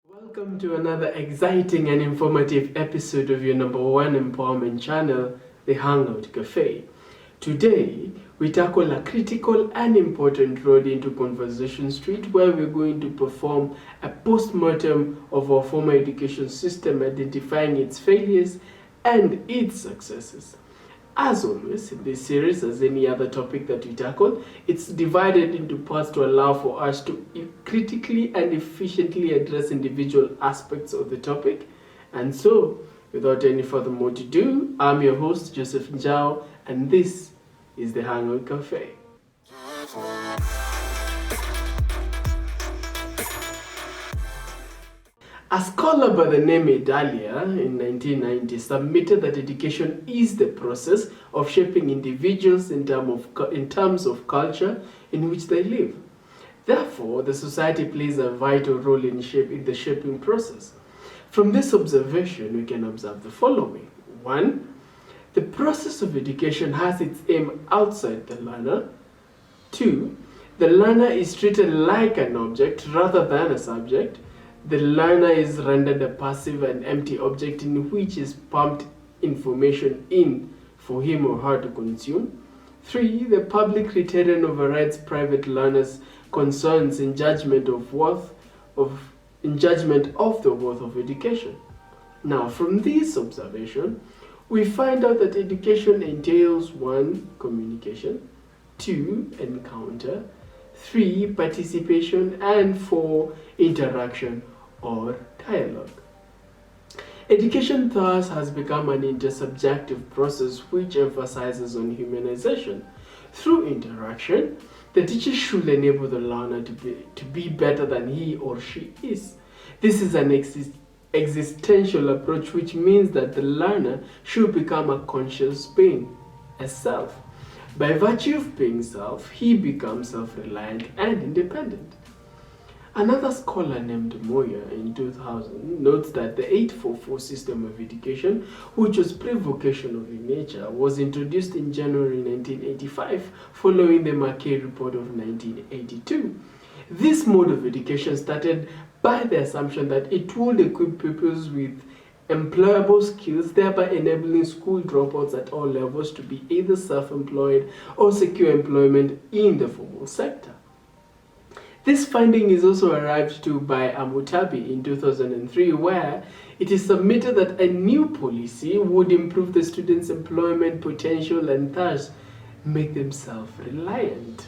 Welcome to another exciting and informative episode of your number one empowerment channel, the Hangout Cafe. Today, we tackle a critical and important road into Conversation Street, where we're going to perform a post-mortem of our former education system, identifying its failures and its successes. As always, in this series, as any other topic that we tackle, it's divided into parts to allow for us to critically and efficiently address individual aspects of the topic. And so, without any further more to do, I'm your host, Joseph Njao, and this is the Hangout Cafe. A scholar by the name Idalia in 1990 submitted that education is the process of shaping individuals in terms of culture in which they live. Therefore, the society plays a vital role in the shaping process. From this observation, we can observe the following. 1. The process of education has its aim outside the learner. 2. The learner is treated like an object rather than a subject. The learner is rendered a passive and empty object in which is pumped information in for him or her to consume. 3. The public criterion overrides private learners' concerns in judgment of the worth of education. Now, from this observation, we find out that education entails 1. Communication, 2. Encounter, 3. Participation, and 4. Interaction or dialogue. Education thus has become an intersubjective process which emphasizes on humanization. Through interaction, the teacher should enable the learner to be better than he or she is. This is an existential approach, which means that the learner should become a conscious being, a self. By virtue of being self, he becomes self-reliant and independent. Another scholar named Moya in 2000 notes that the 844 system of education, which was pre-vocational in nature, was introduced in January 1985 following the Mackay Report of 1982. This mode of education started by the assumption that it would equip pupils with employable skills, thereby enabling school dropouts at all levels to be either self-employed or secure employment in the formal sector. This finding is also arrived to by Amutabi in 2003, where it is submitted that a new policy would improve the students' employment potential and thus make them self-reliant.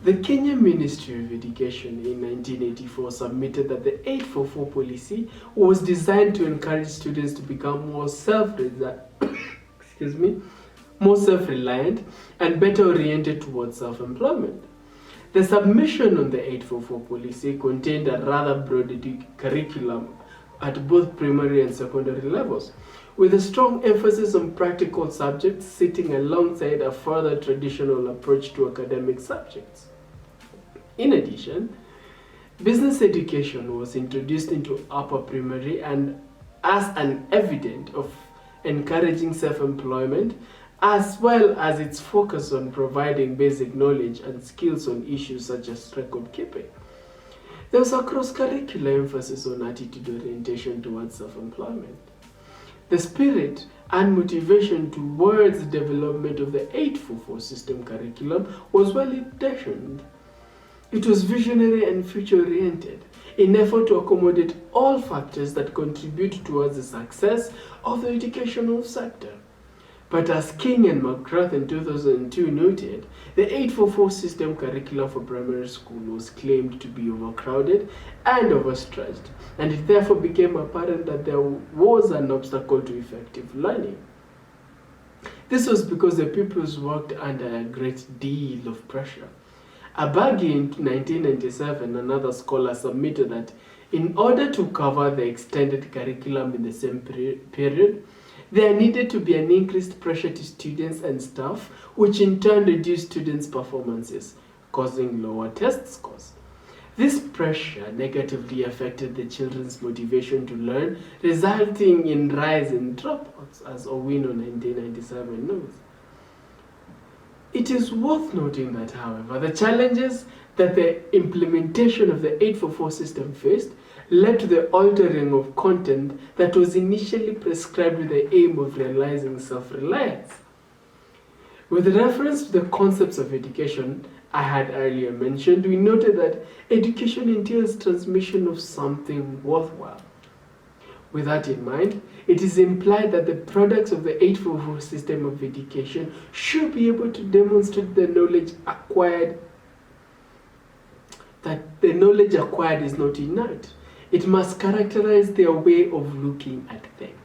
The Kenya Ministry of Education in 1984 submitted that the 844 policy was designed to encourage students to become more self-reliant and better oriented towards self-employment. The submission on the 844 policy contained a rather broad curriculum at both primary and secondary levels, with a strong emphasis on practical subjects sitting alongside a further traditional approach to academic subjects. In addition, business education was introduced into upper primary and as an evidence of encouraging self-employment, as well as its focus on providing basic knowledge and skills on issues such as record keeping. There was a cross-curricular emphasis on attitude orientation towards self-employment. The spirit and motivation towards the development of the 844 system curriculum was well intentioned. It was visionary and future-oriented in effort to accommodate all factors that contribute towards the success of the educational sector. But as King and McGrath in 2002 noted, the 844 system curriculum for primary school was claimed to be overcrowded and overstretched, and it therefore became apparent that there was an obstacle to effective learning. This was because the pupils worked under a great deal of pressure. Abagi in 1997, another scholar, submitted that in order to cover the extended curriculum in the same period, there needed to be an increased pressure to students and staff, which in turn reduced students' performances, causing lower test scores. This pressure negatively affected the children's motivation to learn, resulting in rise in dropouts, as Owino 1997 notes. It is worth noting that, however, the challenges that the implementation of the 844 system faced led to the altering of content that was initially prescribed with the aim of realizing self-reliance. With reference to the concepts of education I had earlier mentioned, we noted that education entails transmission of something worthwhile. With that in mind, it is implied that the products of the 844 system of education should be able to demonstrate the knowledge acquired, that the knowledge acquired is not inert. It must characterize their way of looking at things.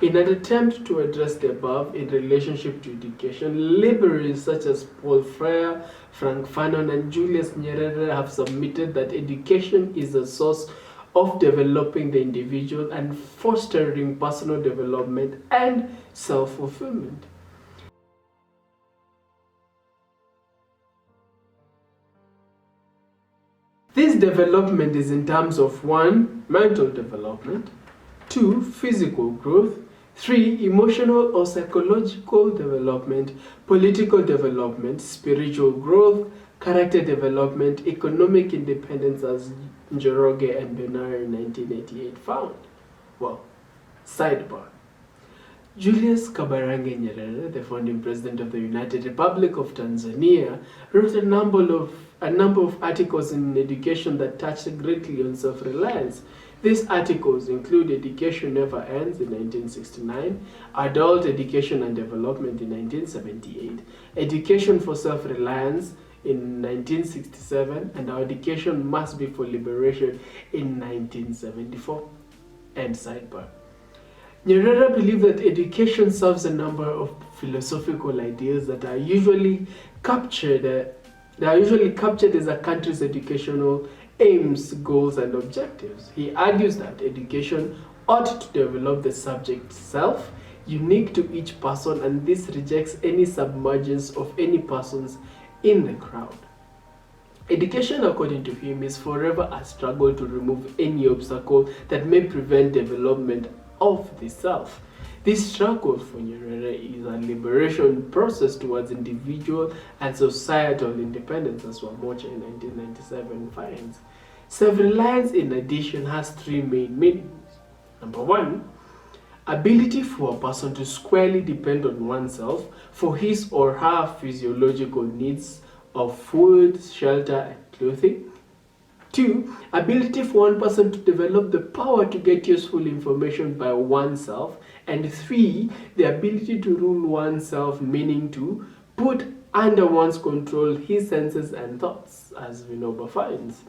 In an attempt to address the above in relationship to education, liberals such as Paul Freire, Frank Fanon, and Julius Nyerere have submitted that education is a source of developing the individual and fostering personal development and self-fulfillment. This development is in terms of 1. Mental development, 2. Physical growth, 3. Emotional or psychological development, political development, spiritual growth, character development, economic independence, as Njoroge and Benair in 1988 found. Well, sidebar. Julius Kabarange Nyerere, the founding president of the United Republic of Tanzania, wrote a number of articles in education that touched greatly on self-reliance. These articles include Education Never Ends in 1969, Adult Education and Development in 1978, Education for Self-Reliance in 1967, and Our Education Must Be for Liberation in 1974. End sidebar. Nyerere believed that education serves a number of philosophical ideas that are usually captured as a country's educational aims, goals, and objectives. He argues that education ought to develop the subject self, unique to each person, and this rejects any submergence of any persons in the crowd. Education, according to him, is forever a struggle to remove any obstacle that may prevent development of the self. This struggle for Nyerere is a liberation process towards individual and societal independence, as Wamocha in 1997 finds. Self-reliance, in addition, has 3 main meanings. Number 1, ability for a person to squarely depend on oneself for his or her physiological needs of food, shelter, and clothing. 2, ability for one person to develop the power to get useful information by oneself. And 3, the ability to rule oneself, meaning to put under one's control his senses and thoughts, as Vinoba finds.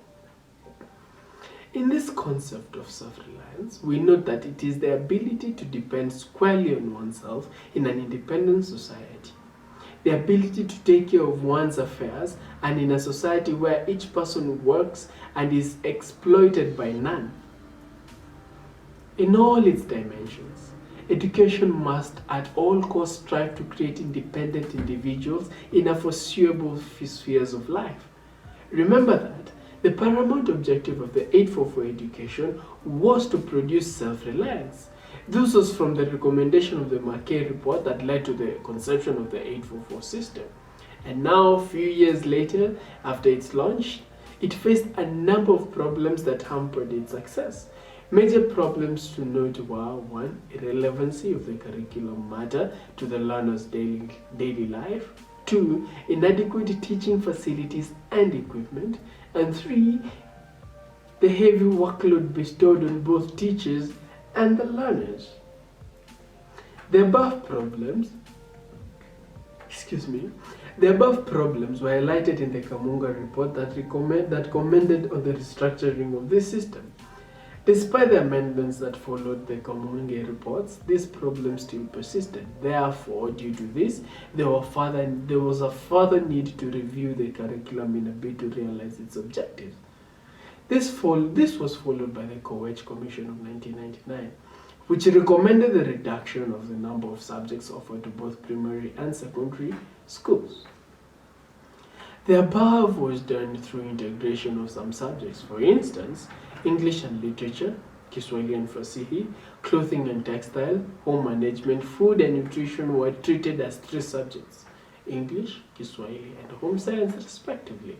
In this concept of self-reliance, we note that it is the ability to depend squarely on oneself in an independent society. The ability to take care of one's affairs, and in a society where each person works and is exploited by none. In all its dimensions, education must at all costs strive to create independent individuals in a foreseeable spheres of life. Remember that the paramount objective of the 844 education was to produce self-reliance. This was from the recommendation of the Mackay report that led to the conception of the 844 system. And now, a few years later, after its launch, it faced a number of problems that hampered its success. Major problems to note were: 1, irrelevancy of the curriculum matter to the learner's daily life; 2, inadequate teaching facilities and equipment; and 3, the heavy workload bestowed on both teachers and the learners. The above problems were highlighted in the Kamunga report that commented on the restructuring of this system. Despite the amendments that followed the Kamunga reports, these problems still persisted. Therefore, due to this, there was a further need to review the curriculum in a bid to realize its objectives. This was followed by the Koech Commission of 1999, which recommended the reduction of the number of subjects offered to both primary and secondary schools. The above was done through integration of some subjects. For instance, English and literature, Kiswahili and Fasihi, clothing and textile, home management, food and nutrition were treated as 3 subjects. English, Kiswahili, and home science respectively.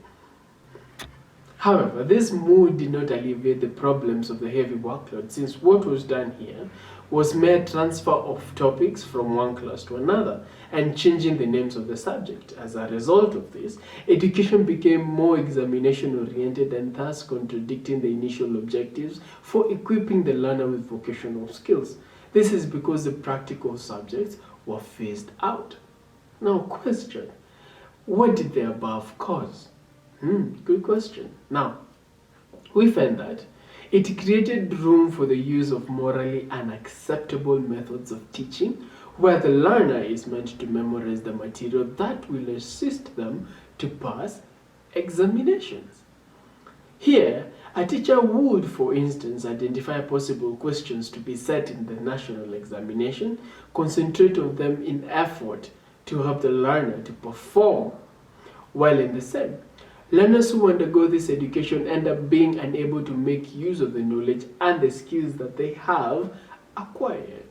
However, this move did not alleviate the problems of the heavy workload, since what was done here was mere transfer of topics from one class to another and changing the names of the subject. As a result of this, education became more examination-oriented and thus contradicting the initial objectives for equipping the learner with vocational skills. This is because the practical subjects were phased out. Now, question: what did the above cause? Good question. Now, we find that it created room for the use of morally unacceptable methods of teaching, where the learner is meant to memorize the material that will assist them to pass examinations. Here, a teacher would, for instance, identify possible questions to be set in the national examination, concentrate on them in effort to help the learner to perform well in the same. Learners who undergo this education end up being unable to make use of the knowledge and the skills that they have acquired.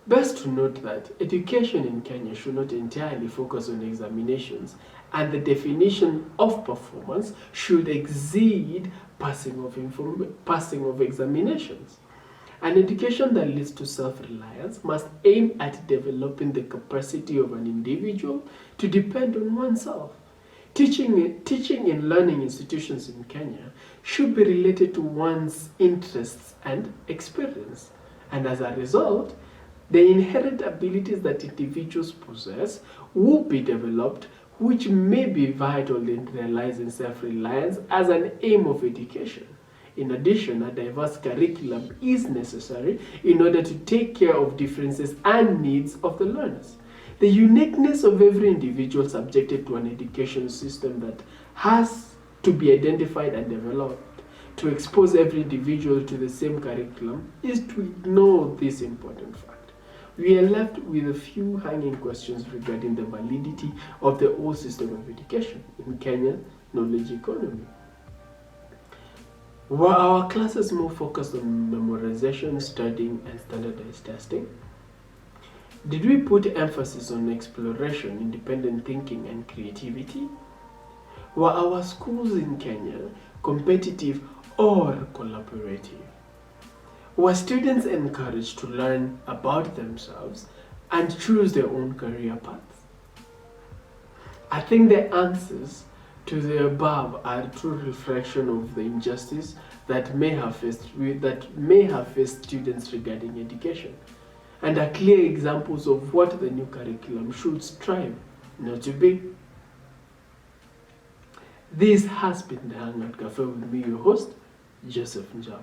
Best to note that education in Kenya should not entirely focus on examinations, and the definition of performance should exceed passing of examinations. An education that leads to self-reliance must aim at developing the capacity of an individual to depend on oneself. Teaching in learning institutions in Kenya should be related to one's interests and experience, and as a result, the inherent abilities that individuals possess will be developed, which may be vital in realizing self-reliance as an aim of education. In addition, a diverse curriculum is necessary in order to take care of differences and needs of the learners. The uniqueness of every individual subjected to an education system that has to be identified and developed to expose every individual to the same curriculum is to ignore this important fact. We are left with a few hanging questions regarding the validity of the old system of education in Kenya's knowledge economy. Were our classes more focused on memorization, studying, and standardized testing? Did we put emphasis on exploration, independent thinking, and creativity? Were our schools in Kenya competitive or collaborative? Were students encouraged to learn about themselves and choose their own career paths? I think the answers to the above are a true reflection of the injustice that may have faced students regarding education, and are clear examples of what the new curriculum should strive not to be. This has been the Hangout Cafe with me, your host, Joseph Njau.